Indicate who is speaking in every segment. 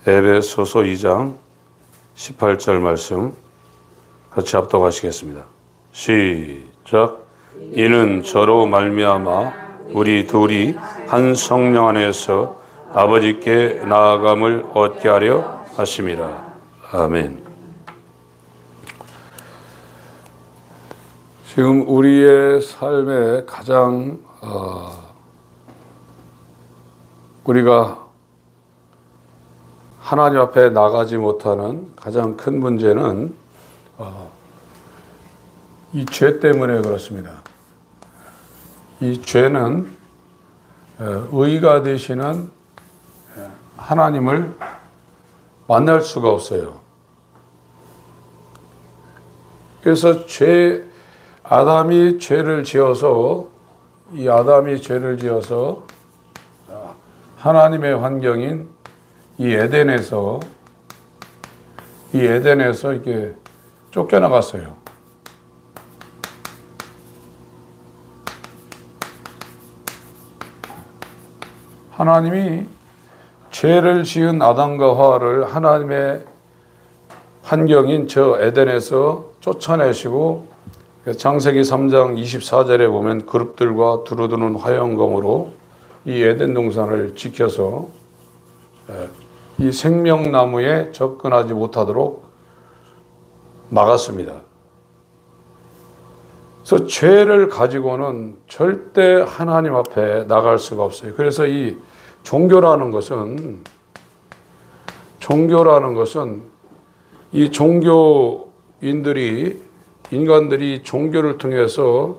Speaker 1: 에베소서 2장 18절 말씀 같이 합독하시겠습니다. 시작. 이는 저로 말미암아 우리 둘이 한 성령 안에서 아버지께 나아감을 얻게 하려 하심이라. 아멘. 지금 우리의 삶에 가장 우리가 하나님 앞에 나가지 못하는 가장 큰 문제는 이 죄 때문에 그렇습니다. 이 죄는 의가 되시는 하나님을 만날 수가 없어요. 그래서 아담이 죄를 지어서 하나님의 환경인 이 에덴에서 이렇게 쫓겨나갔어요. 하나님이 죄를 지은 아담과 하와를 하나님의 환경인 저 에덴에서 쫓아내시고 창세기 3장 24절에 보면 그룹들과 두루두는 화영검으로 이 에덴 동산을 지켜서 이 생명나무에 접근하지 못하도록 막았습니다. 그래서 죄를 가지고는 절대 하나님 앞에 나갈 수가 없어요. 그래서 이 종교라는 것은 이 인간들이 종교를 통해서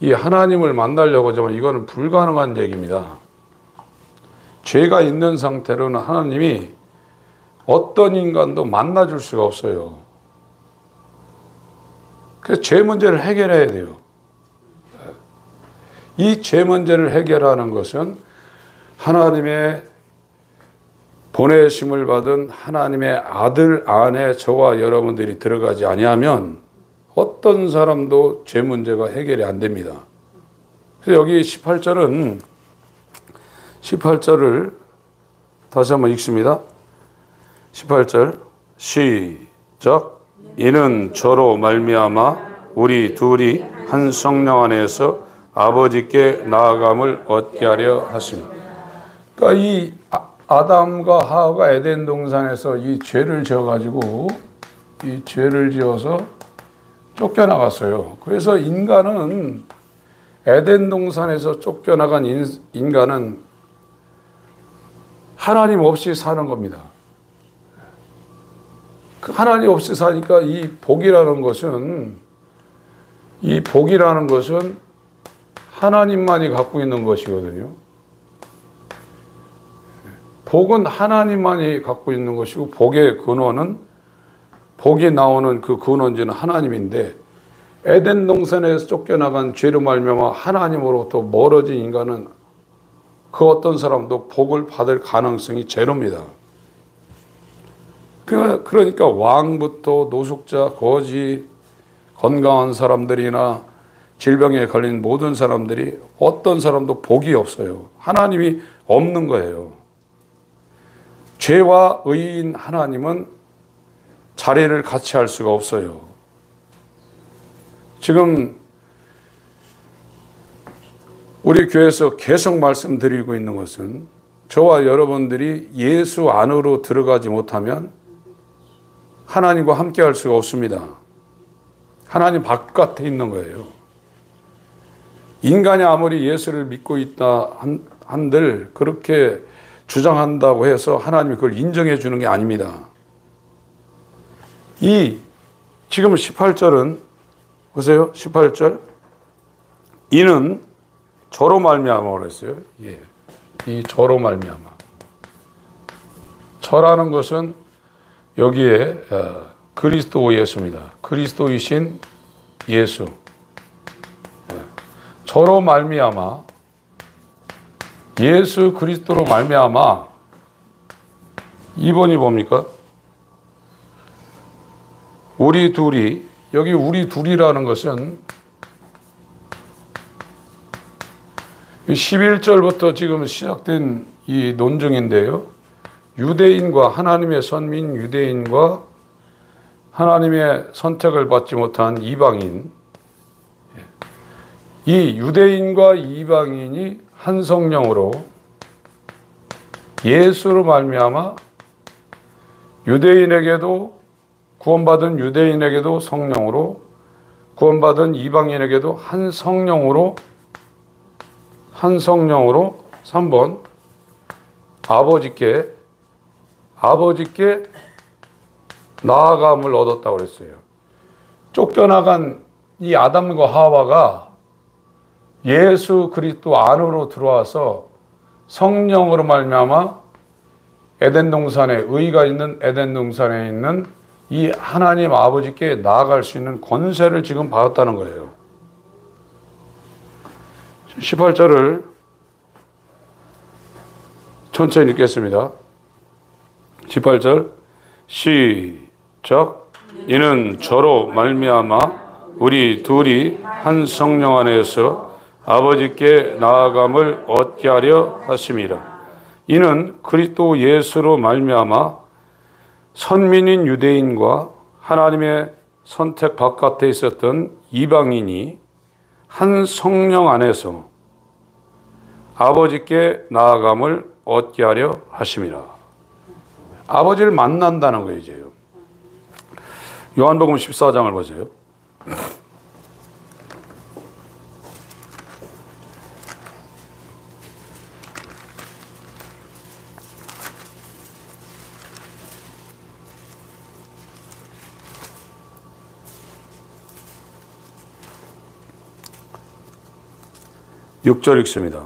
Speaker 1: 이 하나님을 만나려고 하지만 이거는 불가능한 얘기입니다. 죄가 있는 상태로는 하나님이 어떤 인간도 만나줄 수가 없어요. 그래서 죄 문제를 해결해야 돼요. 이 죄 문제를 해결하는 것은 하나님의 보내심을 받은 하나님의 아들 안에 저와 여러분들이 들어가지 아니하면 어떤 사람도 죄 문제가 해결이 안 됩니다. 그래서 여기 18절을 다시 한번 읽습니다. 18절 시작. 이는 저로 말미암아 우리 둘이 한 성령 안에서 아버지께 나아감을 얻게 하려 하십니다. 그러니까 이 아담과 하와가 에덴 동산에서 이 죄를 지어서 쫓겨나갔어요. 그래서 인간은 에덴 동산에서 쫓겨나간 인간은 하나님 없이 사는 겁니다. 그 하나님 없이 사니까 이 복이라는 것은 하나님만이 갖고 있는 것이거든요. 복은 하나님만이 갖고 있는 것이고 복의 근원은 복이 나오는 그 근원지는 하나님인데 에덴 동산에서 쫓겨나간 죄로 말미암아 하나님으로부터 멀어진 인간은 그 어떤 사람도 복을 받을 가능성이 제로입니다. 그러니까 왕부터 노숙자, 거지, 건강한 사람들이나 질병에 걸린 모든 사람들이 어떤 사람도 복이 없어요. 하나님이 없는 거예요. 죄와 의인 하나님은 자리를 같이 할 수가 없어요. 지금 우리 교회에서 계속 말씀드리고 있는 것은 저와 여러분들이 예수 안으로 들어가지 못하면 하나님과 함께 할 수가 없습니다. 하나님 바깥에 있는 거예요. 인간이 아무리 예수를 믿고 있다 한들 그렇게 주장한다고 해서 하나님이 그걸 인정해 주는 게 아닙니다. 지금 18절은 보세요. 18절 이는 저로 말미암아 그랬어요. 예. 이 저로 말미암아. 저라는 것은 여기에 그리스도 예수입니다. 그리스도이신 예수. 저로 말미암아 예수 그리스도로 말미암아 2번이 뭡니까? 우리 둘이라는 것은 11절부터 지금 시작된 이 논증인데요. 유대인과 하나님의 선민 유대인과 하나님의 선택을 받지 못한 이방인, 이 유대인과 이방인이 한 성령으로 예수로 말미암아 유대인에게도 구원받은 유대인에게도 성령으로 구원받은 이방인에게도 한 성령으로 3번 아버지께 나아감을 얻었다고 그랬어요. 쫓겨나간 이 아담과 하와가 예수 그리스도 안으로 들어와서 성령으로 말미암아 에덴 동산에 의가 있는 에덴 동산에 있는 이 하나님 아버지께 나아갈 수 있는 권세를 지금 받았다는 거예요. 18절을 천천히 읽겠습니다. 18절 시작. 이는 저로 말미암아 우리 둘이 한 성령 안에서 아버지께 나아감을 얻게 하려 하심이라. 이는 그리스도 예수로 말미암아 선민인 유대인과 하나님의 선택 바깥에 있었던 이방인이 한 성령 안에서 아버지께 나아감을 얻게 하려 하심이라. 아버지를 만난다는 거예요, 이제. 요한복음 14장을 보세요. 육 절 읽습니다.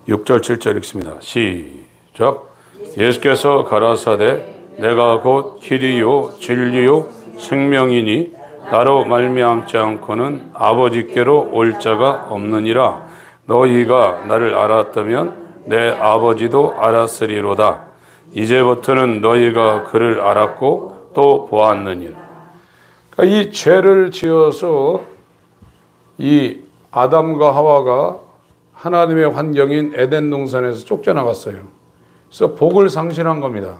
Speaker 1: 육 절 7절 읽습니다. 시작. 예수께서 가라사대 내가 곧 길이요 진리요 생명이니 나로 말미암지 않고는 아버지께로 올 자가 없느니라. 너희가 나를 알았다면 내 아버지도 알았으리로다. 이제부터는 너희가 그를 알았고 또 보았느니라. 이 죄를 지어서 이 아담과 하와가 하나님의 환경인 에덴 동산에서 쫓겨나갔어요. 그래서 복을 상실한 겁니다.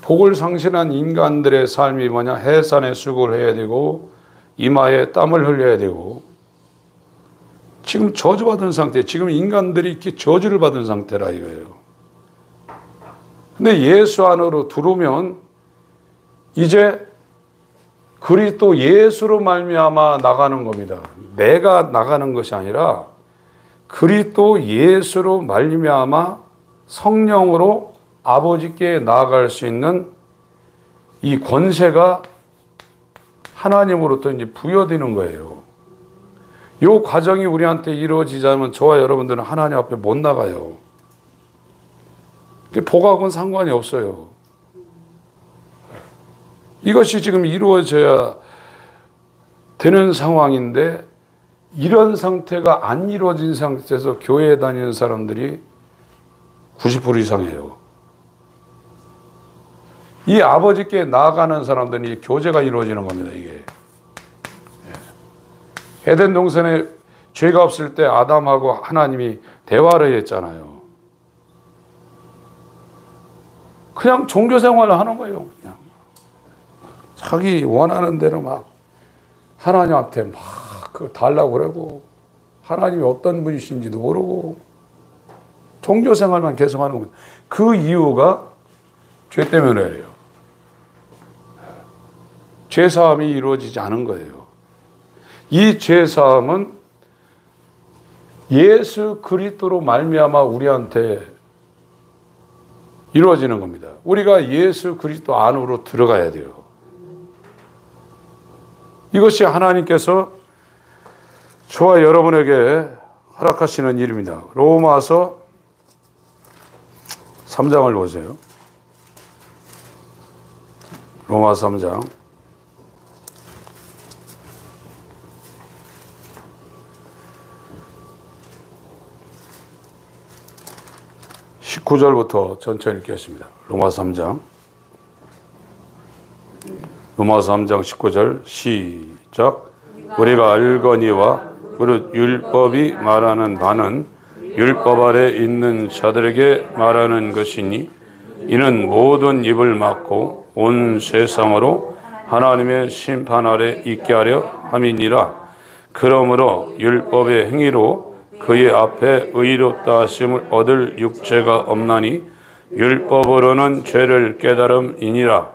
Speaker 1: 복을 상실한 인간들의 삶이 뭐냐? 해산에 수고를 해야 되고 이마에 땀을 흘려야 되고 지금 저주받은 상태, 지금 인간들이 이렇게 저주를 받은 상태라 이거예요. 근데 예수 안으로 들어오면 이제 그리스도 예수로 말미암아 나가는 겁니다. 내가 나가는 것이 아니라 그리스도 예수로 말미암아 성령으로 아버지께 나아갈 수 있는 이 권세가 하나님으로부터 이제 부여되는 거예요. 이 과정이 우리한테 이루어지자면 저와 여러분들은 하나님 앞에 못 나가요. 복하고는 상관이 없어요. 이것이 지금 이루어져야 되는 상황인데 이런 상태가 안 이루어진 상태에서 교회에 다니는 사람들이 90% 이상이에요. 이 아버지께 나아가는 사람들이 교제가 이루어지는 겁니다, 이게. 에덴 동산에 죄가 없을 때 아담하고 하나님이 대화를 했잖아요. 그냥 종교 생활을 하는 거예요, 그냥. 자기 원하는 대로 막 하나님한테 막 달라고 그러고 하나님이 어떤 분이신지도 모르고 종교 생활만 계속하는 겁니다. 그 이유가 죄 때문에요. 죄 사함이 이루어지지 않은 거예요. 이 죄 사함은 예수 그리스도로 말미암아 우리한테 이루어지는 겁니다. 우리가 예수 그리스도 안으로 들어가야 돼요. 이것이 하나님께서 저와 여러분에게 허락하시는 일입니다. 로마서 3장을 보세요. 로마서 3장 19절부터 천천히 읽겠습니다. 로마서 3장 19절 시작. 우리가 알거니와 그릇 율법이 말하는 바는 율법 아래 있는 자들에게 말하는 것이니 이는 모든 입을 막고 온 세상으로 하나님의 심판 아래 있게 하려 함이니라. 그러므로 율법의 행위로 그의 앞에 의롭다 하심을 얻을 육체가 없나니 율법으로는 죄를 깨달음이니라.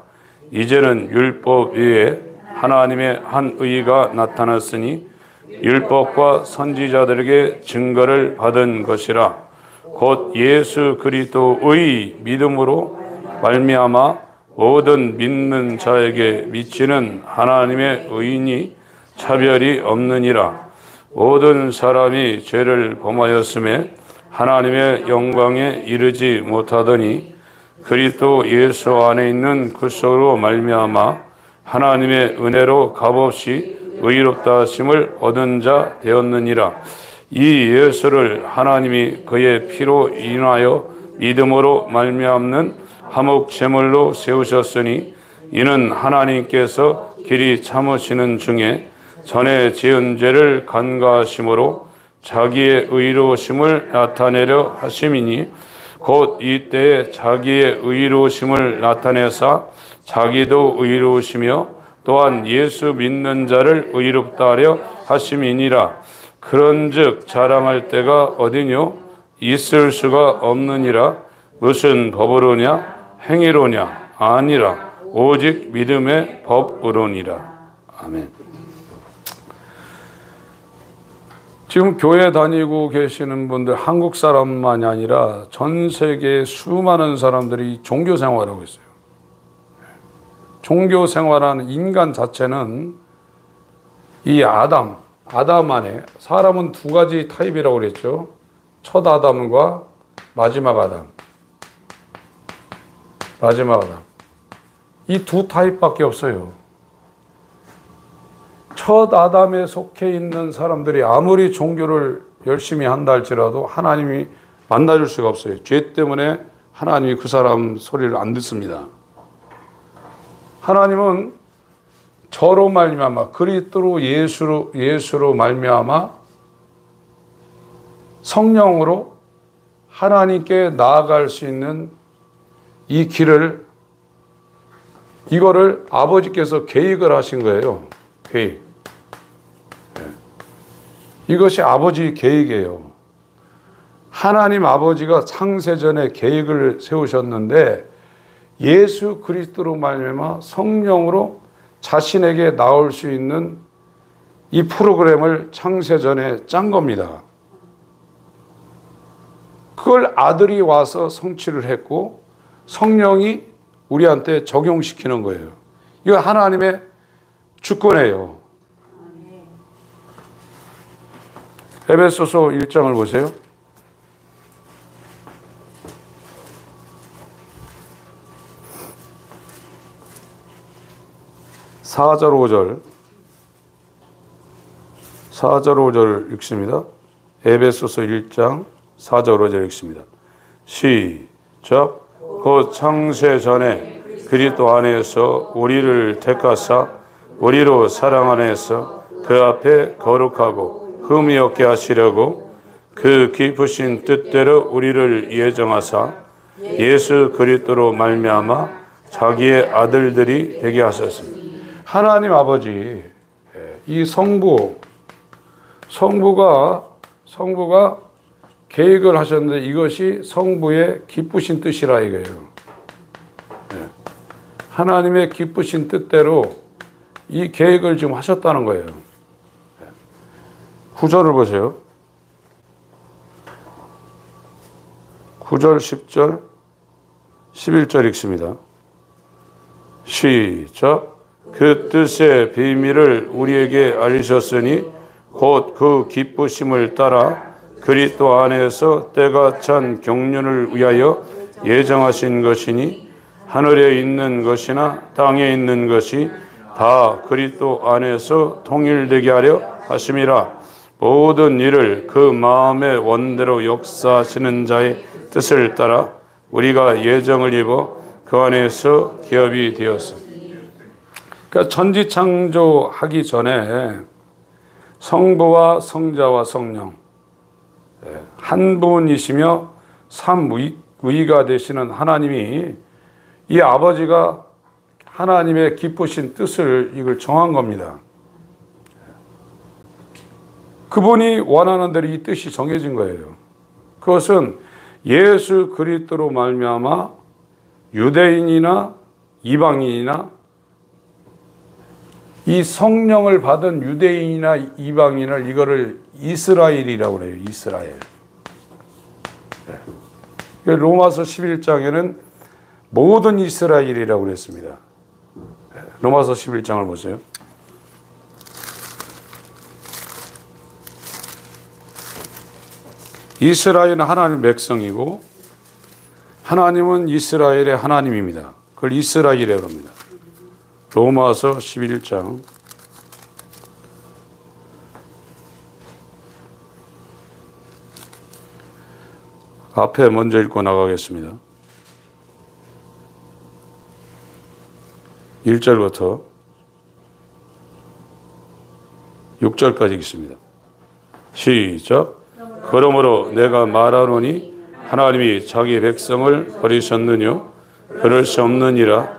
Speaker 1: 이제는 율법 위에 하나님의 한 의가 나타났으니 율법과 선지자들에게 증거를 받은 것이라. 곧 예수 그리스도의 믿음으로 말미암아 모든 믿는 자에게 미치는 하나님의 의인이 차별이 없느니라. 모든 사람이 죄를 범하였음에 하나님의 영광에 이르지 못하더니 그리스도 예수 안에 있는 그리스도로 말미암아 하나님의 은혜로 값없이 의롭다 하심을 얻은 자 되었느니라. 이 예수를 하나님이 그의 피로 인하여 믿음으로 말미암는 화목 제물로 세우셨으니 이는 하나님께서 길이 참으시는 중에 전에 지은 죄를 간과하심으로 자기의 의로우심을 나타내려 하심이니 곧 이때에 자기의 의로우심을 나타내사 자기도 의로우시며 또한 예수 믿는 자를 의롭다 하려 하심이니라. 그런즉 자랑할 때가 어디뇨? 있을 수가 없느니라. 무슨 법으로냐? 행위로냐? 아니라 오직 믿음의 법으로니라. 아멘. 지금 교회 다니고 계시는 분들, 한국 사람만이 아니라 전 세계 수많은 사람들이 종교 생활하고 있어요. 종교 생활하는 인간 자체는 이 아담 안에, 사람은 두 가지 타입이라고 그랬죠. 첫 아담과 마지막 아담. 이 두 타입밖에 없어요. 첫 아담에 속해 있는 사람들이 아무리 종교를 열심히 한다 할지라도 하나님이 만나줄 수가 없어요. 죄 때문에 하나님이 그 사람 소리를 안 듣습니다. 하나님은 저로 말미암아 그리스도 예수로 말미암아 성령으로 하나님께 나아갈 수 있는 이 길을, 이거를 아버지께서 계획을 하신 거예요. 계획. 이것이 아버지 계획이에요. 하나님 아버지가 창세전에 계획을 세우셨는데 예수 그리스도로 말미암아 성령으로 자신에게 나올 수 있는 이 프로그램을 창세전에 짠 겁니다. 그걸 아들이 와서 성취를 했고 성령이 우리한테 적용시키는 거예요. 이거 하나님의 주권이에요. 에베소서 1장을 보세요. 4절 5절 읽습니다. 에베소서 1장 4절 5절 읽습니다. 시작. 곧 창세 전에 그리스도 안에서 우리를 택하사 우리로 사랑 안에서 그 앞에 거룩하고 흠이 없게 하시려고 그 깊으신 뜻대로 우리를 예정하사 예수 그리스도로 말미암아 자기의 아들들이 되게 하셨습니다. 하나님 아버지, 이 성부가 계획을 하셨는데 이것이 성부의 기쁘신 뜻이라 이거예요. 하나님의 기쁘신 뜻대로 이 계획을 지금 하셨다는 거예요. 9절을 보세요. 9절, 10절, 11절 읽습니다. 시작. 그 뜻의 비밀을 우리에게 알리셨으니 곧 그 기쁘심을 따라 그리스도 안에서 때가 찬 경륜을 위하여 예정하신 것이니 하늘에 있는 것이나 땅에 있는 것이 다 그리스도 안에서 통일되게 하려 하심이라. 모든 일을 그 마음의 원대로 역사하시는 자의 뜻을 따라 우리가 예정을 입어 그 안에서 기업이 되었습니다. 그러니까 천지창조하기 전에 성부와 성자와 성령 한 분이시며 삼위가 되시는 하나님이, 이 아버지가 하나님의 기쁘신 뜻을 이걸 정한 겁니다. 그분이 원하는 대로 이 뜻이 정해진 거예요. 그것은 예수 그리스도로 말미암아 유대인이나 이방인이나, 이 성령을 받은 유대인이나 이방인을 이거를 이스라엘이라고 그래요. 이스라엘. 로마서 11장에는 모든 이스라엘이라고 그랬습니다. 로마서 11장을 보세요. 이스라엘은 하나님의 백성이고 하나님은 이스라엘의 하나님입니다. 그걸 이스라엘이라고 합니다. 로마서 11장 앞에 먼저 읽고 나가겠습니다. 1절부터 6절까지 읽습니다. 시작. 그러므로 내가 말하노니 하나님이 자기 백성을 버리셨느냐? 그럴 수 없느니라.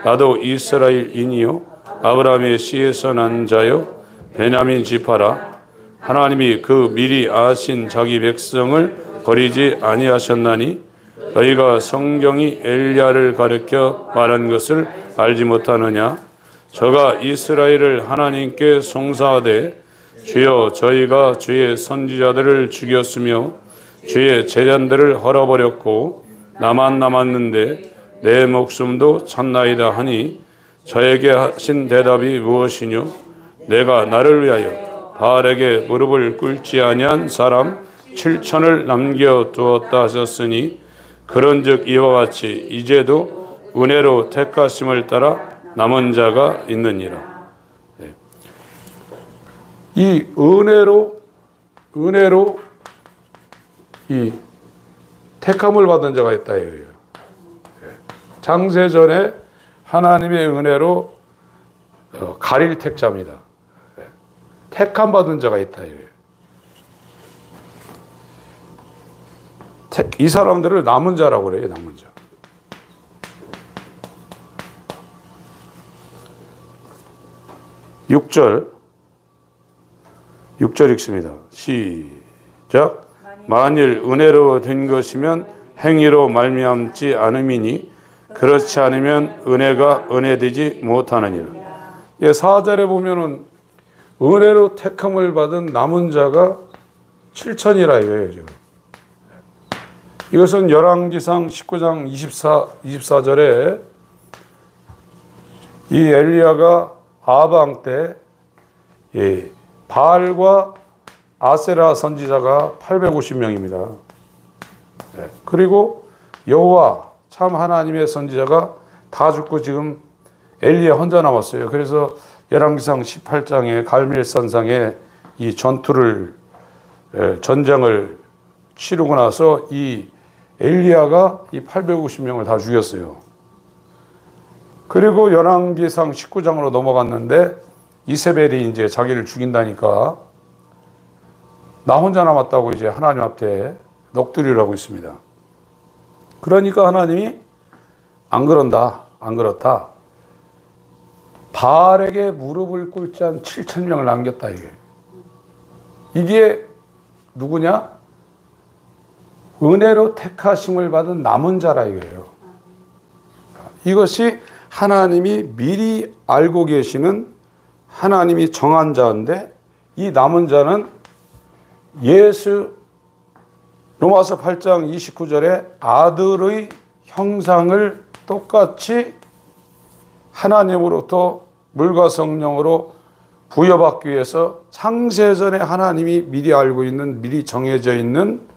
Speaker 1: 나도 이스라엘인이요 아브라함의 씨에서 난 자요 베냐민 지파라. 하나님이 그 미리 아신 자기 백성을 버리지 아니하셨나니 너희가 성경이 엘리야를 가르쳐 말한 것을 알지 못하느냐? 저가 이스라엘을 하나님께 송사하되 주여 저희가 주의 선지자들을 죽였으며 주의 제자들을 헐어버렸고 나만 남았는데 내 목숨도 찾나이다 하니 저에게 하신 대답이 무엇이뇨? 내가 나를 위하여 바알에게 무릎을 꿇지 아니한 사람 7천을 남겨두었다 하셨으니 그런즉 이와 같이 이제도 은혜로 택하심을 따라 남은 자가 있느니라. 이 은혜로 이 택함을 받은 자가 있다 이거예요. 장세전에 하나님의 은혜로 가릴 택자입니다. 택함 받은 자가 있다 이거예요. 이 사람들을 남은 자라고 그래요. 남은 자. (6절) 6절 읽습니다. 시작. 만일 은혜로 된 것이면 행위로 말미암지 않음이니 그렇지 않으면 은혜가 은혜되지 못하느니라. 4절에 보면은 은혜로 택함을 받은 남은 자가 7천이라 이거예요. 지금. 이것은 열왕기상 19장 24절에 이 엘리야가 아방 때 바알과 아세라 선지자가 850명입니다. 그리고 여호와 참 하나님의 선지자가 다 죽고 지금 엘리야 혼자 남았어요. 그래서 열왕기상 18장에 갈멜산상에 이 전쟁을 치르고 나서 이 엘리야가 이 850명을 다 죽였어요. 그리고 열왕기상 19장으로 넘어갔는데 이세벨이 이제 자기를 죽인다니까 나 혼자 남았다고 이제 하나님 앞에 넋두리를 하고 있습니다. 그러니까 하나님이 안 그렇다. 바알에게 무릎을 꿇지 않은 7,000명을 남겼다 이게 누구냐? 은혜로 택하심을 받은 남은 자라 이거예요. 이것이 하나님이 미리 알고 계시는 하나님이 정한 자인데 이 남은 자는 로마서 8장 29절에 아들의 형상을 똑같이 하나님으로부터 물과 성령으로 부여받기 위해서 창세전에 하나님이 미리 알고 있는, 미리 정해져 있는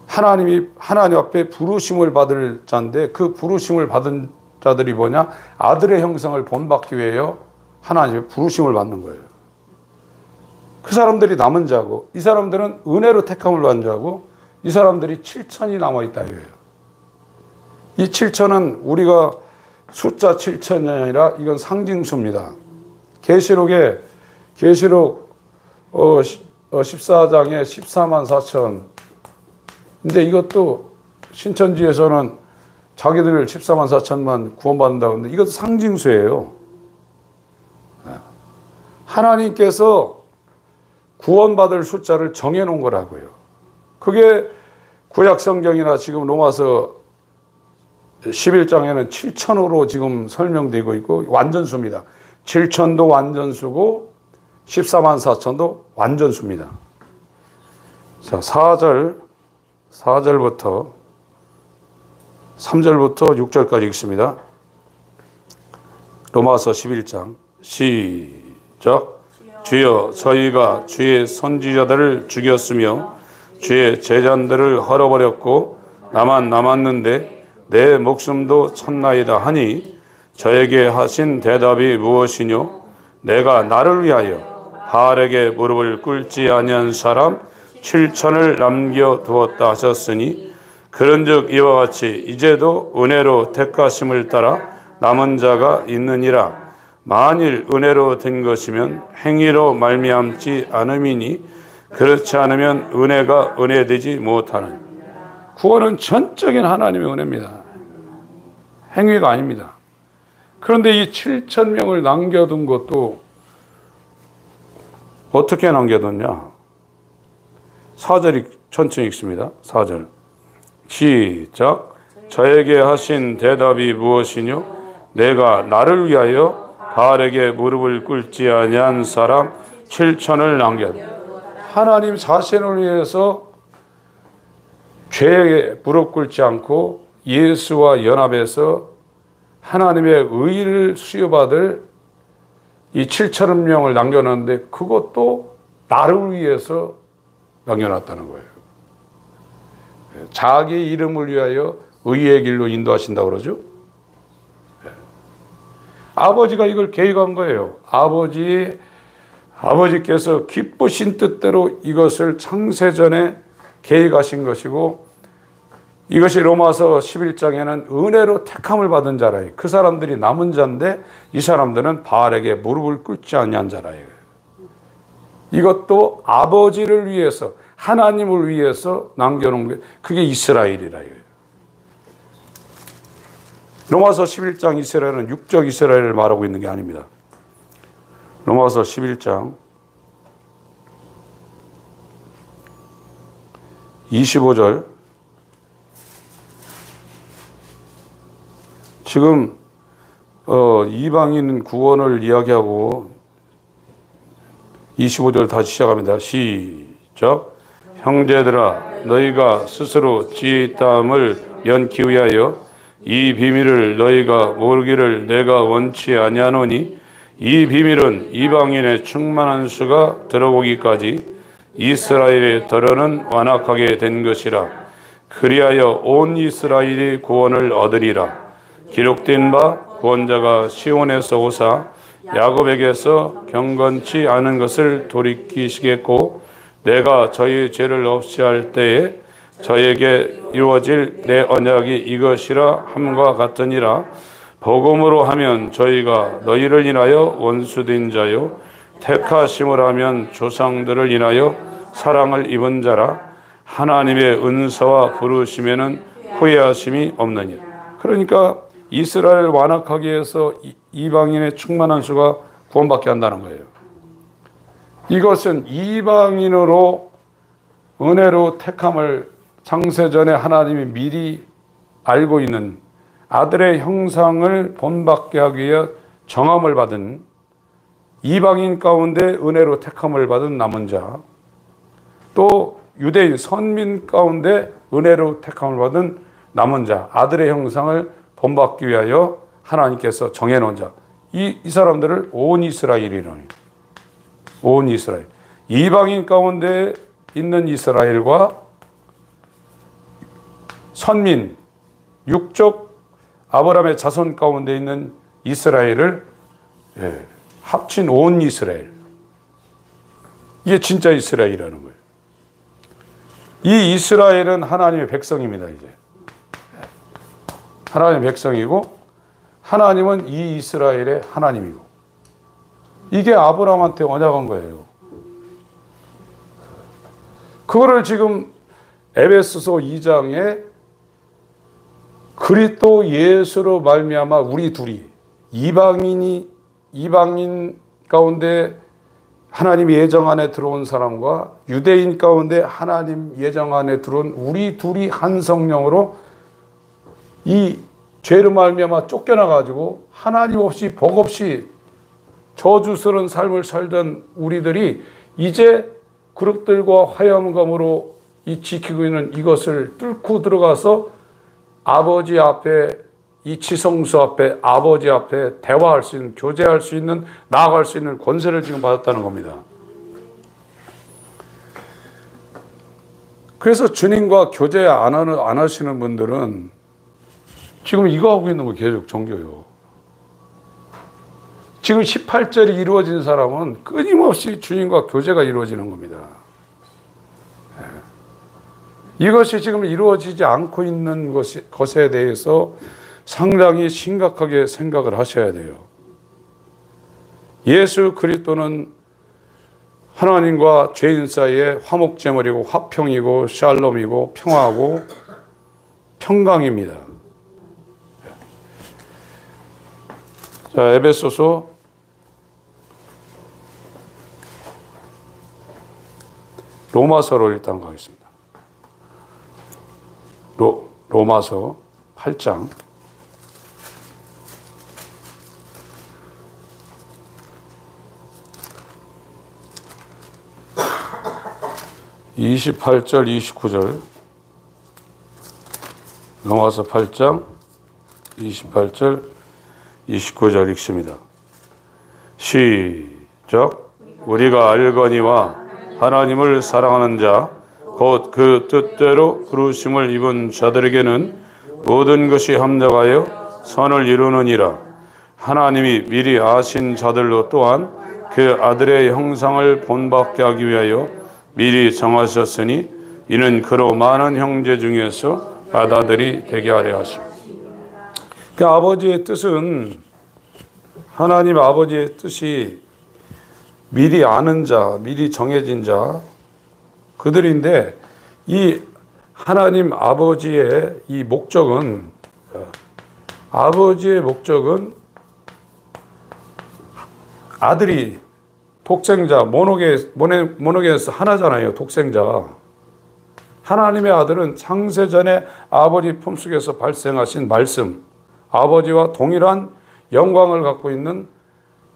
Speaker 1: 하나님 앞에 부르심을 받을 자인데 그 부르심을 받은 자들이 뭐냐? 아들의 형상을 본받기 위하여 하나님의 부르심을 받는 거예요. 그 사람들이 남은 자고 이 사람들은 은혜로 택함을 받은 자고 이 사람들이 7천이 남아있다 이거예요. 이 7천은 우리가 숫자 7천이 아니라 이건 상징수입니다. 계시록에 계시록 14장에 14만 4천. 근데 이것도 신천지에서는 자기들 14만 4천만 구원받는다고 하는데 이것도 상징수예요. 하나님께서 구원받을 숫자를 정해놓은 거라고요. 그게 구약 성경이나 지금 로마서 11장에는 7천으로 지금 설명되고 있고 완전수입니다. 7천도 완전수고 14만 4천도 완전수입니다. 자, 4절부터 3절부터 6절까지 읽습니다. 로마서 11장 시작. 주여 저희가 주의 선지자들을 죽였으며 주의 제자들을 헐어버렸고 나만 남았는데 내 목숨도 쳤나이다 하니 저에게 하신 대답이 무엇이뇨? 내가 나를 위하여 바알에게 무릎을 꿇지 아니한 사람 7천을 남겨두었다 하셨으니 그런즉 이와 같이 이제도 은혜로 택하심을 따라 남은 자가 있느니라. 만일 은혜로 된 것이면 행위로 말미암지 않음이니 그렇지 않으면 은혜가 은혜되지 못하는. 구원은 전적인 하나님의 은혜입니다. 행위가 아닙니다. 그런데 이 7천 명을 남겨둔 것도 어떻게 남겨뒀냐? 4절이 천천히 읽습니다. 4절 시작. 저에게 하신 대답이 무엇이뇨? 내가 나를 위하여 바알에게 무릎을 꿇지 아니한 사람 7천을 남겼다. 하나님 자신을 위해서 죄에 무릎 꿇지 않고 예수와 연합해서 하나님의 의를 수여받을 이 7천 명을 남겨놨는데 그것도 나를 위해서 남겨놨다는 거예요. 자기 이름을 위하여 의의 길로 인도하신다고 그러죠. 아버지가 이걸 계획한 거예요. 아버지께서 기쁘신 뜻대로 이것을 창세전에 계획하신 것이고 이것이 로마서 11장에는 은혜로 택함을 받은 자라. 그 사람들이 남은 자인데 이 사람들은 바알에게 무릎을 꿇지 아니한 자라. 이것도 아버지를 위해서 하나님을 위해서 남겨놓은 게 그게 이스라엘이라. 로마서 11장 이스라엘은 육적 이스라엘을 말하고 있는 게 아닙니다. 로마서 11장 25절 지금 이방인 구원을 이야기하고 25절 다시 시작합니다. 시작. 형제들아 너희가 스스로 지혜 있다함을 연기 위하여 이 비밀을 너희가 모르기를 내가 원치 아니하노니 이 비밀은 이방인의 충만한 수가 들어오기까지 이스라엘의 덜어는 완악하게 된 것이라. 그리하여 온 이스라엘이 구원을 얻으리라. 기록된 바 구원자가 시온에서 오사 야곱에게서 경건치 않은 것을 돌이키시겠고 내가 저희 죄를 없이 할 때에 저에게 이루어질 내 언약이 이것이라 함과 같으니라. 복음으로 하면 저희가 너희를 인하여 원수된 자요 택하심을 하면 조상들을 인하여 사랑을 입은 자라. 하나님의 은사와 부르심에는 후회하심이 없느니라. 그러니까 이스라엘을 완악하게 해서 이방인의 충만한 수가 구원받게 한다는 거예요. 이것은 이방인으로 은혜로 택함을 창세전에 하나님이 미리 알고 있는 아들의 형상을 본받게 하기 위해 정함을 받은 이방인 가운데 은혜로 택함을 받은 남은 자, 또 유대인 선민 가운데 은혜로 택함을 받은 남은 자, 아들의 형상을 본받기 위하여 하나님께서 정해놓은 자, 이 사람들을 온 이스라엘이라니. 온 이스라엘. 이방인 가운데 있는 이스라엘과 선민, 육적 아브라함의 자손 가운데 있는 이스라엘을 합친 온 이스라엘. 이게 진짜 이스라엘이라는 거예요. 이 이스라엘은 하나님의 백성입니다, 이제. 하나님의 백성이고, 하나님은 이 이스라엘의 하나님이고. 이게 아브라함한테 언약한 거예요. 그거를 지금 에베소서 2장에 그리스도 예수로 말미암아 우리 둘이 이방인 가운데 하나님 예정 안에 들어온 사람과 유대인 가운데 하나님 예정 안에 들어온 우리 둘이 한 성령으로 이 죄로 말미암아 쫓겨나 가지고 하나님 없이 복 없이 저주스러운 삶을 살던 우리들이 이제 그릇들과 화염검으로 이 지키고 있는 이것을 뚫고 들어가서 아버지 앞에, 이 지성소 앞에, 아버지 앞에 대화할 수 있는, 교제할 수 있는, 나아갈 수 있는 권세를 지금 받았다는 겁니다. 그래서 주님과 교제 안 하시는 분들은 지금 이거 하고 있는 거 계속 정겨요. 지금 18절이 이루어진 사람은 끊임없이 주님과 교제가 이루어지는 겁니다. 이것이 지금 이루어지지 않고 있는 것에 대해서 상당히 심각하게 생각을 하셔야 돼요. 예수 그리스도는 하나님과 죄인 사이에 화목제물이고 화평이고 샬롬이고 평화고 평강입니다. 자, 에베소서 로마서로 일단 가겠습니다. 로마서 8장 28절 29절 로마서 8장 28절 29절 읽습니다. 시작. 우리가 알거니와 하나님을 사랑하는 자 곧 그 뜻대로 부르심을 입은 자들에게는 모든 것이 합력하여 선을 이루느니라. 하나님이 미리 아신 자들로 또한 그 아들의 형상을 본받게 하기 위하여 미리 정하셨으니 이는 그로 많은 형제 중에서 아들이 되게 하려 하십니다. 그 아버지의 뜻은, 하나님 아버지의 뜻이 미리 아는 자, 미리 정해진 자, 그들인데 이 하나님 아버지의 이 목적은, 아버지의 목적은 아들이 독생자, 모노게스 하나잖아요. 독생자. 하나님의 아들은 창세전에 아버지 품속에서 발생하신 말씀, 아버지와 동일한 영광을 갖고 있는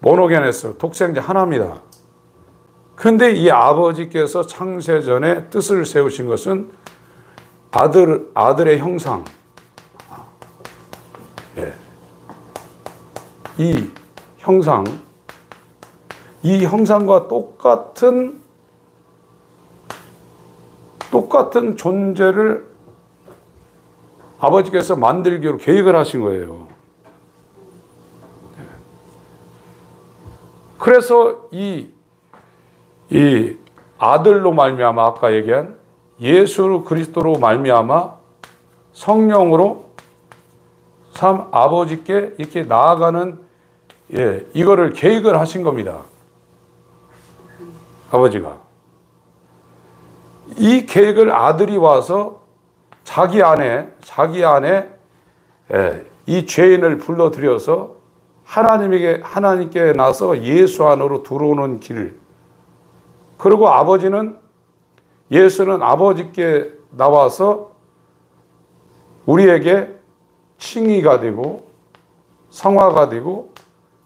Speaker 1: 모노게네스, 독생자 하나입니다. 그런데 이 아버지께서 창세전에 뜻을 세우신 것은 아들의 형상, 이 형상, 이 형상과 똑같은 존재를 아버지께서 만들기로 계획을 하신 거예요. 그래서 이 아들로 말미암아 아까 얘기한 예수 그리스도로 말미암아 성령으로 참 아버지께 이렇게 나아가는 이거를 계획을 하신 겁니다. 아버지가. 이 계획을 아들이 와서 자기 안에 이 죄인을 불러들여서 하나님께 나서 예수 안으로 들어오는 길. 그리고 예수는 아버지께 나와서 우리에게 칭의가 되고 성화가 되고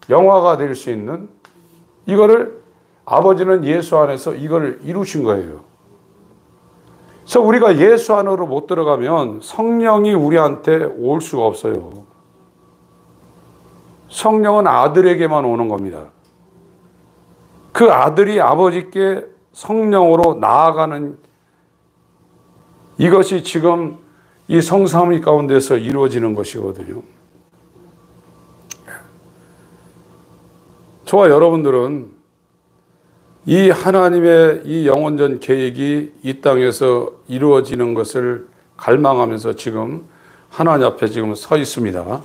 Speaker 1: 영화가 될 수 있는 이거를 아버지는 예수 안에서 이걸 이루신 거예요. 그래서 우리가 예수 안으로 못 들어가면 성령이 우리한테 올 수가 없어요. 성령은 아들에게만 오는 겁니다. 그 아들이 아버지께 성령으로 나아가는 이것이 지금 이 성삼위 가운데서 이루어지는 것이거든요. 저와 여러분들은 이 하나님의 이 영원전 계획이 이 땅에서 이루어지는 것을 갈망하면서 지금 하나님 앞에 지금 서 있습니다.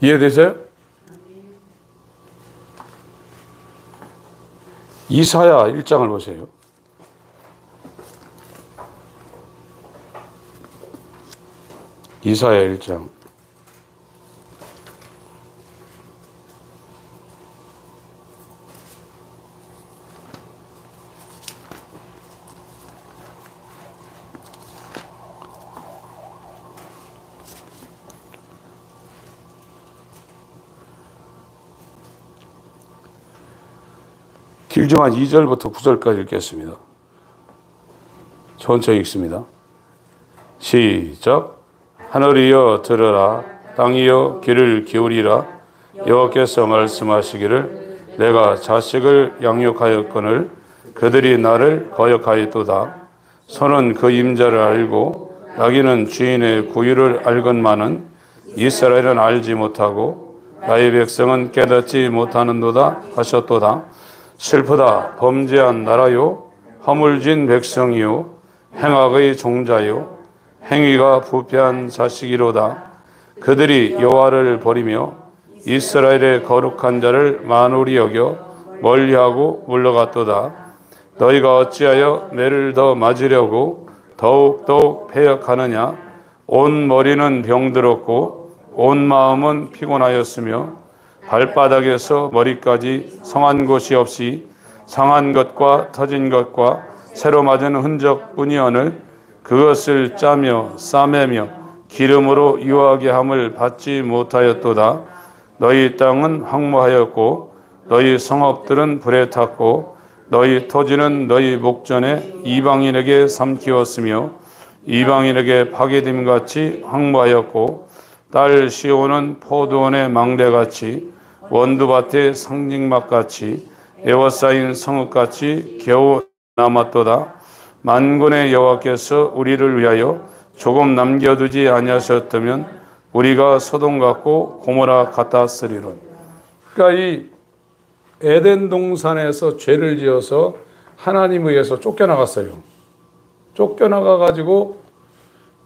Speaker 1: 이해되세요? 이사야 1장을 보세요. 이사야 1장. 길지만 2절부터 9절까지 읽겠습니다. 천천히 읽습니다. 시작. 하늘이여 들으라, 땅이여 귀를 기울이라. 여호와께서 말씀하시기를 내가 자식을 양육하였거늘 그들이 나를 거역하였도다. 손은 그 임자를 알고 나귀는 주인의 구유를 알건만은 이스라엘은 알지 못하고 나의 백성은 깨닫지 못하는도다 하셨도다. 슬프다. 범죄한 나라요, 허물진 백성이요, 행악의 종자요, 행위가 부패한 자식이로다. 그들이 여호와를 버리며 이스라엘의 거룩한 자를 만홀히 여겨 멀리하고 물러갔도다. 너희가 어찌하여 매를 더 맞으려고 더욱 패역하느냐. 온 머리는 병들었고 온 마음은 피곤하였으며 발바닥에서 머리까지 성한 곳이 없이 상한 것과 터진 것과 새로 맞은 흔적뿐이오늘 그것을 짜며 싸매며 기름으로 유하게 함을 받지 못하였도다. 너희 땅은 황무하였고 너희 성읍들은 불에 탔고 너희 토지는 너희 목전에 이방인에게 삼키웠으며 이방인에게 파괴됨같이 황무하였고 딸 시온은 포도원의 망대같이 원두밭의 상징막같이 에워싸인 성읍같이 겨우 남았도다. 만군의 여호와께서 우리를 위하여 조금 남겨두지 아니하셨다면 우리가 소돔 같고 고모라 같았으리로다. 그러니까 이 에덴 동산에서 죄를 지어서 하나님 의해서 쫓겨나갔어요.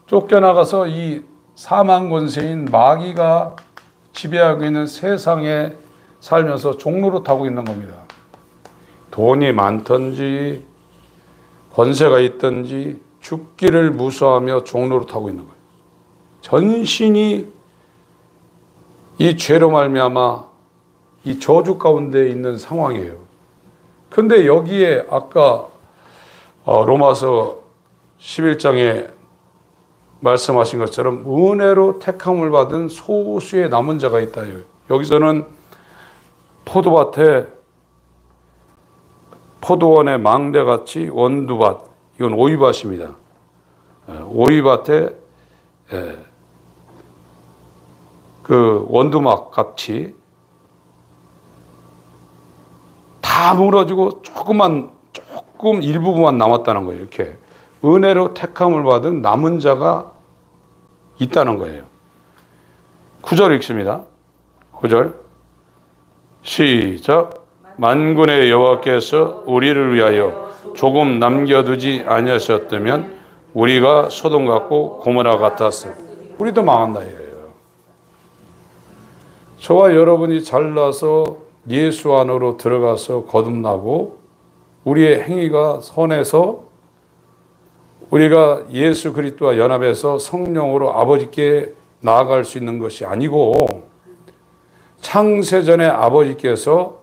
Speaker 1: 쫓겨나가서 이 사망 권세인 마귀가 지배하고 있는 세상에 살면서 종로로 타고 있는 겁니다. 돈이 많든지 권세가 있든지 죽기를 무서워하며 종로로 타고 있는 거예요. 전신이 이 죄로 말미암아 이 저주 가운데 있는 상황이에요. 근데 여기에 아까 로마서 11장에 말씀하신 것처럼 은혜로 택함을 받은 소수의 남은 자가 있다. 여기서는 포도밭에 포도원의 망대같이 원두밭, 이건 오이밭입니다. 오이밭에 그 원두막 같이 다 무너지고 조금 일부분만 남았다는 거예요. 이렇게 은혜로 택함을 받은 남은 자가 있다는 거예요. 9절 읽습니다. 9절 시작. 만군의 여호와께서 우리를 위하여 조금 남겨두지 아니하셨다면 우리가 소돔 같고 고모라 같았을. 우리도 망한다 이거예요. 저와 여러분이 잘나서 예수 안으로 들어가서 거듭나고 우리의 행위가 선해서 우리가 예수 그리스도와 연합해서 성령으로 아버지께 나아갈 수 있는 것이 아니고 창세전에 아버지께서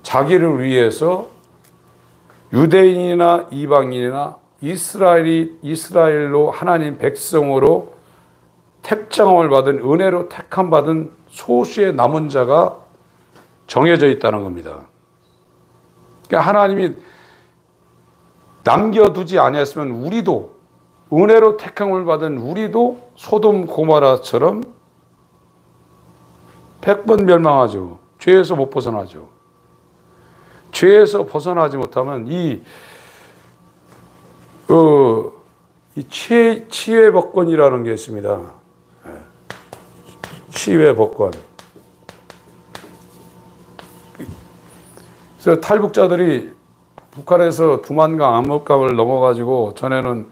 Speaker 1: 자기를 위해서 유대인이나 이방인이나 이스라엘로 하나님 백성으로 택정을 받은 은혜로 택함 받은 소수의 남은 자가 정해져 있다는 겁니다. 그러니까 하나님이 남겨두지 아니했으면 우리도 은혜로 택함을 받은 우리도 소돔 고모라처럼 100번 멸망하죠. 죄에서 못 벗어나죠. 죄에서 벗어나지 못하면 이 치외 법권이라는 게 있습니다. 치외 법권. 그래서 탈북자들이 북한에서 두만강, 압록강을 넘어가지고 전에는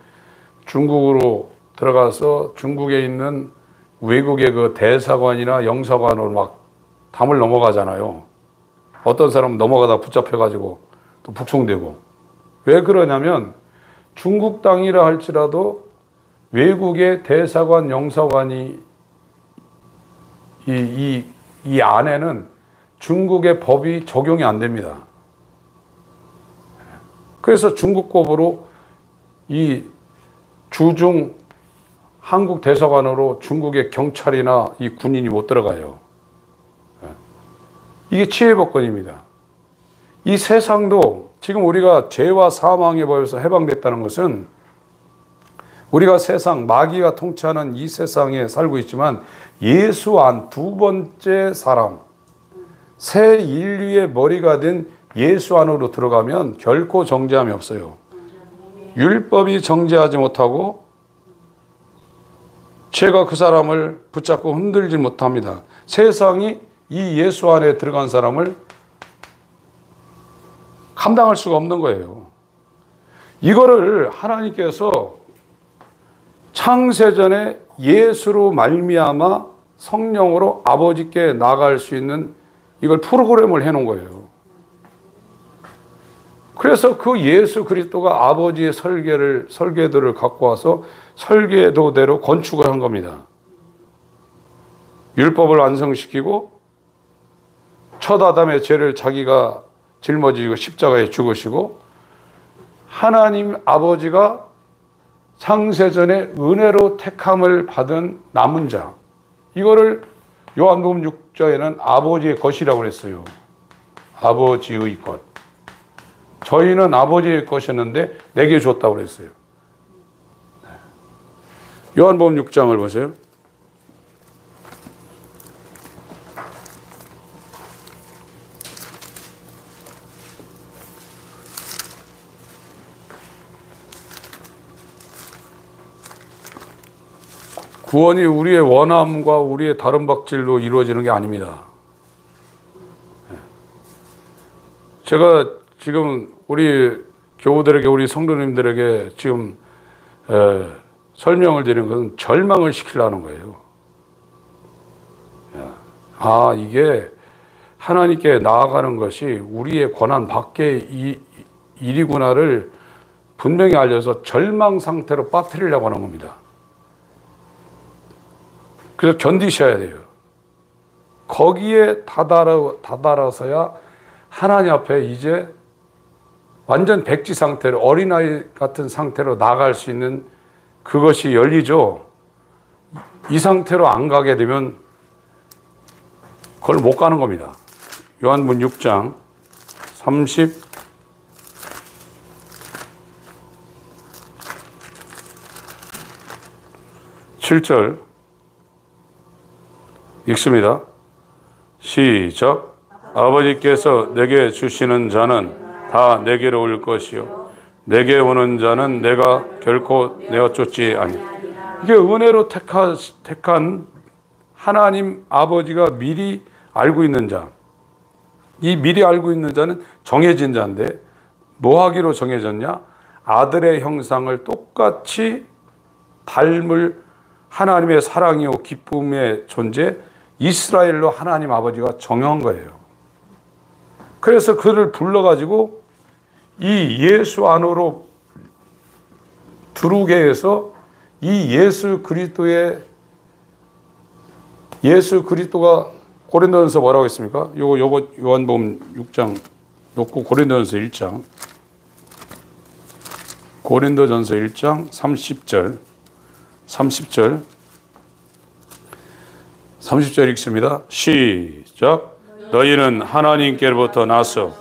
Speaker 1: 중국으로 들어가서 중국에 있는 외국의 그 대사관이나 영사관으로 막 담을 넘어가잖아요. 어떤 사람은 넘어가다 붙잡혀가지고 또 북송되고. 왜 그러냐면 중국 땅이라 할지라도 외국의 대사관, 영사관이 이 안에는 중국의 법이 적용이 안 됩니다. 그래서 중국법으로 이 주중 한국 대사관으로 중국의 경찰이나 이 군인이 못 들어가요. 이게 치해법권입니다. 이 세상도 지금 우리가 죄와 사망의 법에서 해방됐다는 것은 우리가 세상, 마귀가 통치하는 이 세상에 살고 있지만 예수 안 두 번째 사람, 새 인류의 머리가 된 예수 안으로 들어가면 결코 정죄함이 없어요. 율법이 정죄하지 못하고 죄가 그 사람을 붙잡고 흔들지 못합니다. 세상이 이 예수 안에 들어간 사람을 감당할 수가 없는 거예요. 이거를 하나님께서 창세전에 예수로 말미암아 성령으로 아버지께 나갈 수 있는 이걸 프로그램을 해놓은 거예요. 그래서 그 예수 그리스도가 아버지의 설계도를 갖고 와서 설계도대로 건축을 한 겁니다. 율법을 완성시키고 첫 아담의 죄를 자기가 짊어지고 십자가에 죽으시고 하나님 아버지가 창세전에 은혜로 택함을 받은 남은 자, 이거를 요한복음 6장에는 아버지의 것이라고 그랬어요. 아버지의 것. 저희는 아버지의 것이었는데 내게 줬다고 그랬어요. 요한복음 6장을 보세요. 구원이 우리의 원함과 우리의 다른 박질로 이루어지는 게 아닙니다. 제가 지금 우리 교우들에게, 우리 성도님들에게 지금 설명을 드리는 것은 절망을 시키려는 거예요. 아, 이게 하나님께 나아가는 것이 우리의 권한 밖의 일이구나를 분명히 알려서 절망 상태로 빠뜨리려고 하는 겁니다. 그래서 견디셔야 돼요. 거기에 다다라서야 하나님 앞에 이제 완전 백지 상태로, 어린아이 같은 상태로 나갈 수 있는 그것이 열리죠. 이 상태로 안 가게 되면 그걸 못 가는 겁니다. 요한복음 6장 37절 읽습니다. 시작. 아버지께서 내게 주시는 자는 다 내게로 올 것이요 내게 오는 자는 내가 결코 내어 쫓지 아니. 이게 은혜로 택한 하나님 아버지가 미리 알고 있는 자. 이 미리 알고 있는 자는 정해진 자인데 뭐 하기로 정해졌냐? 아들의 형상을 똑같이 닮을 하나님의 사랑이요 기쁨의 존재 이스라엘로 하나님 아버지가 정한 거예요. 그래서 그를 불러가지고 이 예수 안으로 들어오게 해서 이 예수 그리스도가 고린도전서 뭐라고 했습니까? 요거 요한복음 6장 놓고 고린도전서 1장. 고린도전서 1장 30절 읽습니다. 시작. 너희는 하나님께로부터 나서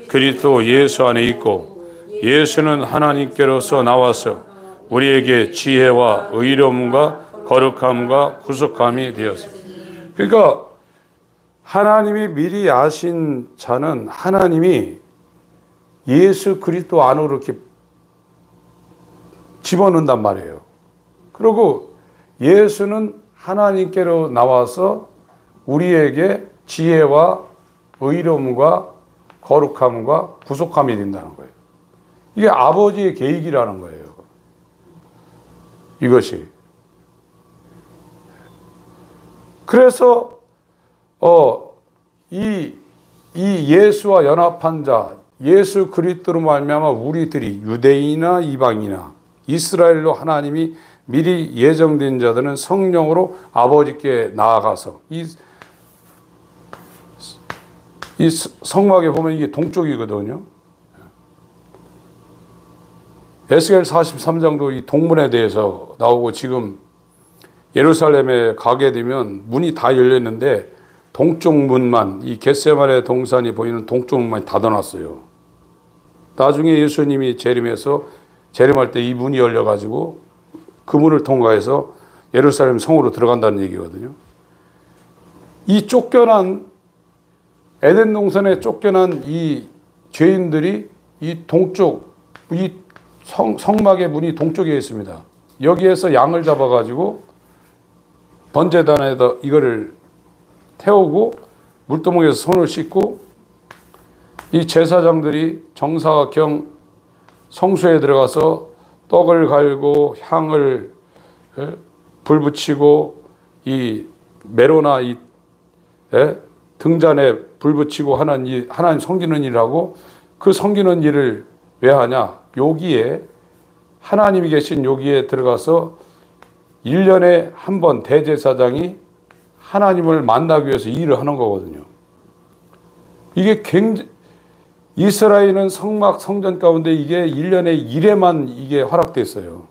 Speaker 1: 그리스도 예수 안에 있고 예수는 하나님께로서 나와서 우리에게 지혜와 의로움과 거룩함과 구속함이 되었습니다. 그러니까 하나님이 미리 아신 자는 하나님이 예수 그리스도 안으로 이렇게 집어넣는단 말이에요. 그리고 예수는 하나님께로 나와서 우리에게 지혜와 의로움과 거룩함과 구속함이 된다는 거예요. 이게 아버지의 계획이라는 거예요. 이것이. 그래서 이 예수와 연합한 자, 예수 그리스도로 말미암아 우리들이 유대인이나 이방이나 이스라엘로 하나님이 미리 예정된 자들은 성령으로 아버지께 나아가서 이 성막에 보면 이게 동쪽이거든요. 에스겔 43장도 이 동문에 대해서 나오고, 지금 예루살렘에 가게 되면 문이 다 열렸는데 동쪽 문만, 이 겟세마네 동산이 보이는 동쪽 문만이 닫아놨어요. 나중에 예수님이 재림할 때 이 문이 열려가지고 그 문을 통과해서 예루살렘 성으로 들어간다는 얘기거든요. 이 쫓겨난 에덴 동산에 쫓겨난 이 죄인들이 이 동쪽, 이 성막의 문이 동쪽에 있습니다. 여기에서 양을 잡아가지고 번제단에다 이거를 태우고 물두멍에서 손을 씻고, 이 제사장들이 정사각형 성소에 들어가서 떡을 갈고 향을 불 붙이고 이 메로나 이 등잔에 불 붙이고 하는 이 하나님 섬기는 일하고, 그 섬기는 일을 왜 하냐? 여기에 하나님이 계신 여기에 들어가서 1년에 한 번 대제사장이 하나님을 만나기 위해서 일을 하는 거거든요. 이게 이스라엘은 성막 성전 가운데 이게 1년에 1회만 이게 허락됐어요.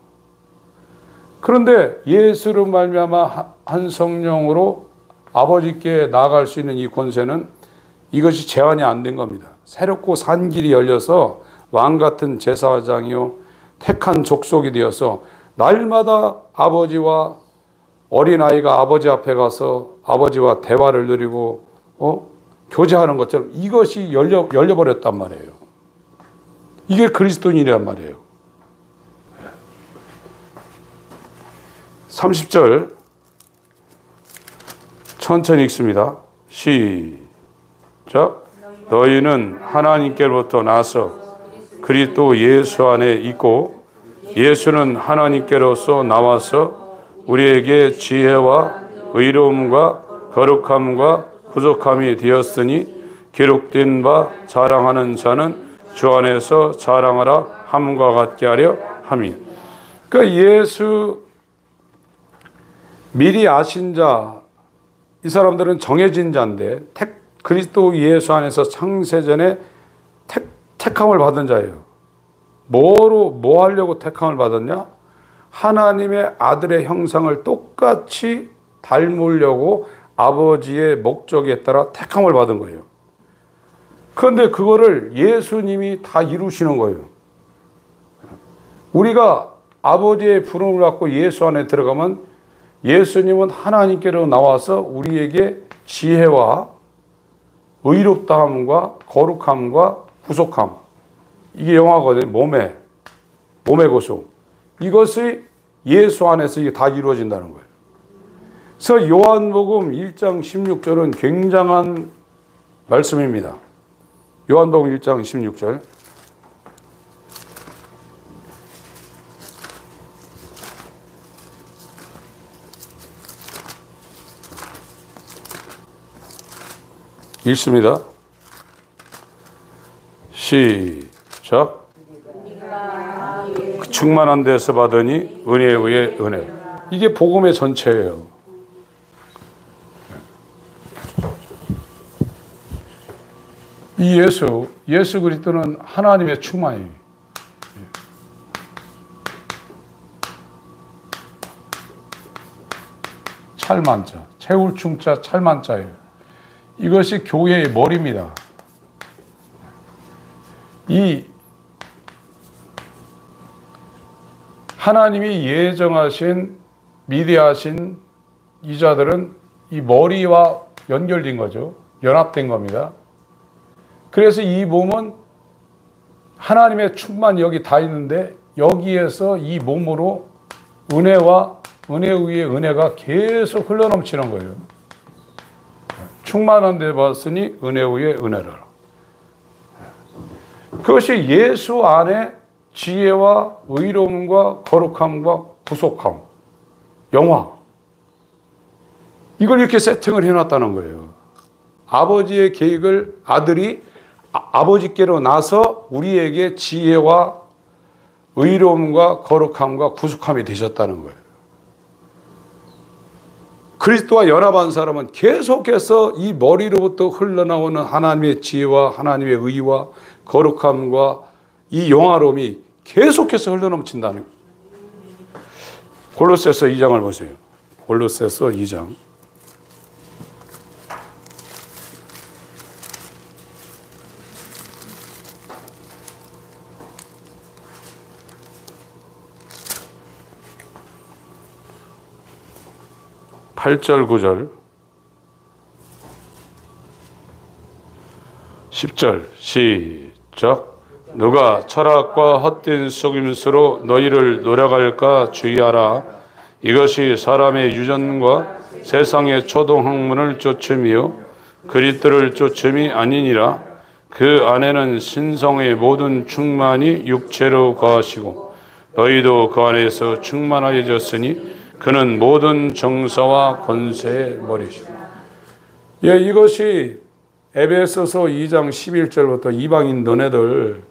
Speaker 1: 그런데 예수로 말미암아 한 성령으로 아버지께 나아갈 수 있는 이 권세는 이것이 제한이 안 된 겁니다. 새롭고 산 길이 열려서 왕 같은 제사장이요 택한 족속이 되어서 날마다 아버지와 어린아이가 아버지 앞에 가서 아버지와 대화를 누리고 교제하는 것처럼 이것이 열려버렸단 말이에요. 이게 그리스도인이란 말이에요. 30절 천천히 읽습니다. 시작. 너희는 하나님께로부터 나서 그리스도 예수 안에 있고, 예수는 하나님께로서 나와서 우리에게 지혜와 의로움과 거룩함과 부족함이 되었으니, 기록된 바 자랑하는 자는 주 안에서 자랑하라 함과 같게 하려 함이. 그러니까 예수 미리 아신 자, 이 사람들은 정해진 자인데 그리스도 예수 안에서 창세전에 택함을 받은 자예요. 뭐 하려고 택함을 받았냐? 하나님의 아들의 형상을 똑같이 닮으려고 아버지의 목적에 따라 택함을 받은 거예요. 그런데 그거를 예수님이 다 이루시는 거예요. 우리가 아버지의 부름을 받고 예수 안에 들어가면 예수님은 하나님께로 나와서 우리에게 지혜와 의롭다함과 거룩함과 구속함, 이게 영화거든요. 몸의 고소, 이것이 예수 안에서 이게 다 이루어진다는 거예요. 그래서 요한복음 1장 16절은 굉장한 말씀입니다. 요한복음 1장 16절. 읽습니다. 시작. 그 충만한 데서 받으니 은혜 위에 은혜. 이게 복음의 전체예요. 이 예수 그리스도는 하나님의 충만이에요. 찰만자, 채울충자 찰만자예요. 이것이 교회의 머리입니다. 이 하나님이 예정하신, 미래하신 이 자들은 이 머리와 연결된 거죠. 연합된 겁니다. 그래서 이 몸은 하나님의 충만이 여기 다 있는데, 여기에서 이 몸으로 은혜와 은혜 위에 은혜가 계속 흘러넘치는 거예요. 충만한 데 봤으니 은혜 위에 은혜라. 그것이 예수 안에 지혜와 의로움과 거룩함과 구속함, 영화, 이걸 이렇게 세팅을 해놨다는 거예요. 아버지의 계획을 아들이 아버지께로 나서 우리에게 지혜와 의로움과 거룩함과 구속함이 되셨다는 거예요. 그리스도와 연합한 사람은 계속해서 이 머리로부터 흘러나오는 하나님의 지혜와 하나님의 의와 거룩함과 이 영화로움이 계속해서 흘러넘친다는 거예요. 골로새서 2장을 보세요. 골로새서 2장. (8절) (9절) (10절) 시작. 누가 철학과 헛된 속임수로 너희를 노력할까 주의하라. 이것이 사람의 유전과 세상의 초동학문을 쫓음이요 그리스도를 쫓음이 아니니라. 그 안에는 신성의 모든 충만이 육체로 거하시고 너희도 그 안에서 충만하여졌으니 그는 모든 정사와 권세의 머리시다. 예, 이것이 에베소서 2장 11절부터 이방인 너네들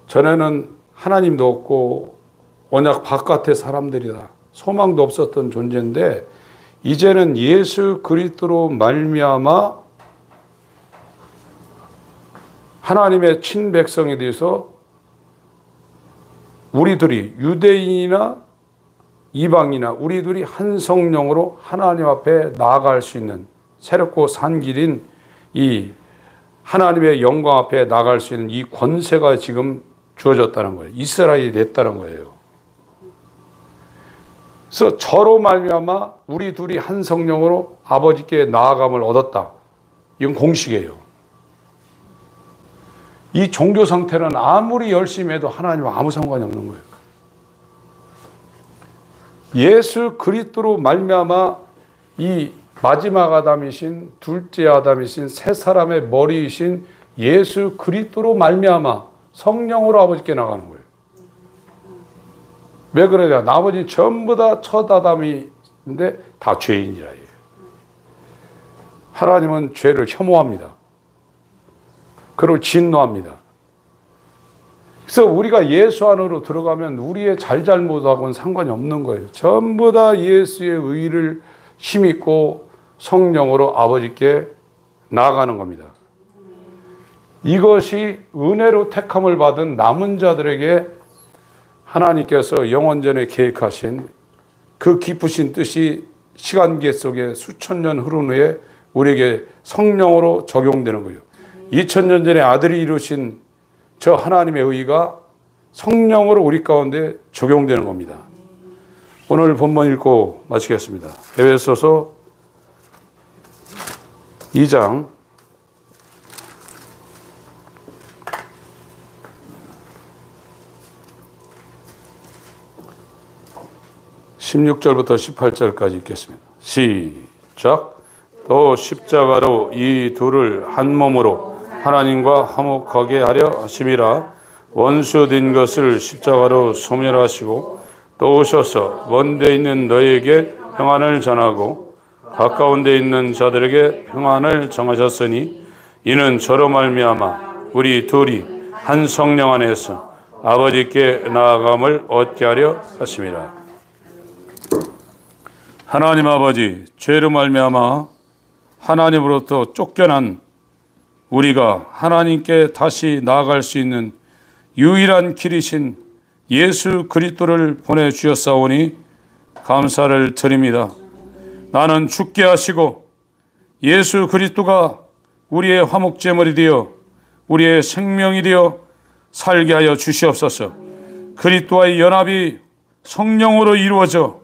Speaker 1: 전에는 하나님도 없고 언약 바깥의 사람들이다. 소망도 없었던 존재인데 이제는 예수 그리스도로 말미암아 하나님의 친백성에 대해서 우리들이 유대인이나 이방이나 우리들이 한 성령으로 하나님 앞에 나아갈 수 있는 새롭고 산 길인 이 하나님의 영광 앞에 나아갈 수 있는 이 권세가 지금 주어졌다는 거예요. 이스라엘이 냈다는 거예요. 그래서 저로 말미암아 우리 둘이 한 성령으로 아버지께 나아감을 얻었다. 이건 공식이에요. 이 종교 상태는 아무리 열심히 해도 하나님과 아무 상관이 없는 거예요. 예수 그리스도로 말미암아 이 마지막 아담이신 둘째 아담이신 세 사람의 머리이신 예수 그리스도로 말미암아 성령으로 아버지께 나가는 거예요. 왜 그러냐? 나머지 전부 다 첫 아담인데 다 죄인이라 해요. 하나님은 죄를 혐오합니다. 그리고 진노합니다. 그래서 우리가 예수 안으로 들어가면 우리의 잘잘못하고는 상관이 없는 거예요. 전부 다 예수의 의를 힘입고 성령으로 아버지께 나아가는 겁니다. 이것이 은혜로 택함을 받은 남은 자들에게 하나님께서 영원전에 계획하신 그 기쁘신 뜻이 시간계 속에 수천 년 흐른 후에 우리에게 성령으로 적용되는 거예요. 2000년 전에 아들이 이루신 저 하나님의 의가 성령으로 우리 가운데 적용되는 겁니다. 오늘 본문 읽고 마치겠습니다. 에베소서 2장 16절부터 18절까지 읽겠습니다. 시작. 또 십자가로 이 둘을 한 몸으로 하나님과 화목하게 하려 하심이라. 원수 된 것을 십자가로 소멸하시고 또 오셔서 먼 데 있는 너희에게 평안을 전하고 가까운 데 있는 자들에게 평안을 정하셨으니 이는 저로 말미암아 우리 둘이 한 성령 안에서 아버지께 나아감을 얻게 하려 하심이라. 하나님 아버지, 죄로 말미암아 하나님으로부터 쫓겨난 우리가 하나님께 다시 나아갈 수 있는 유일한 길이신 예수 그리스도를 보내주셨사오니 감사를 드립니다. 나는 죽게 하시고 예수 그리스도가 우리의 화목제물이 되어 우리의 생명이 되어 살게 하여 주시옵소서. 그리스도와의 연합이 성령으로 이루어져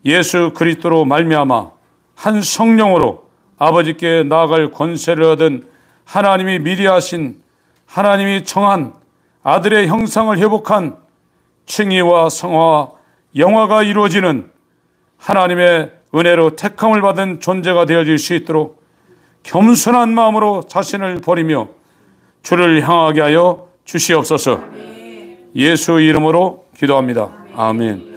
Speaker 1: 예수 그리스도로 말미암아 한 성령으로 아버지께 나아갈 권세를 얻은 하나님이 미리 하신 하나님이 정한 아들의 형상을 회복한 칭의와 성화와 영화가 이루어지는 하나님의 은혜로 택함을 받은 존재가 되어질 수 있도록 겸손한 마음으로 자신을 버리며 주를 향하게 하여 주시옵소서. 예수 이름으로 기도합니다. 아멘.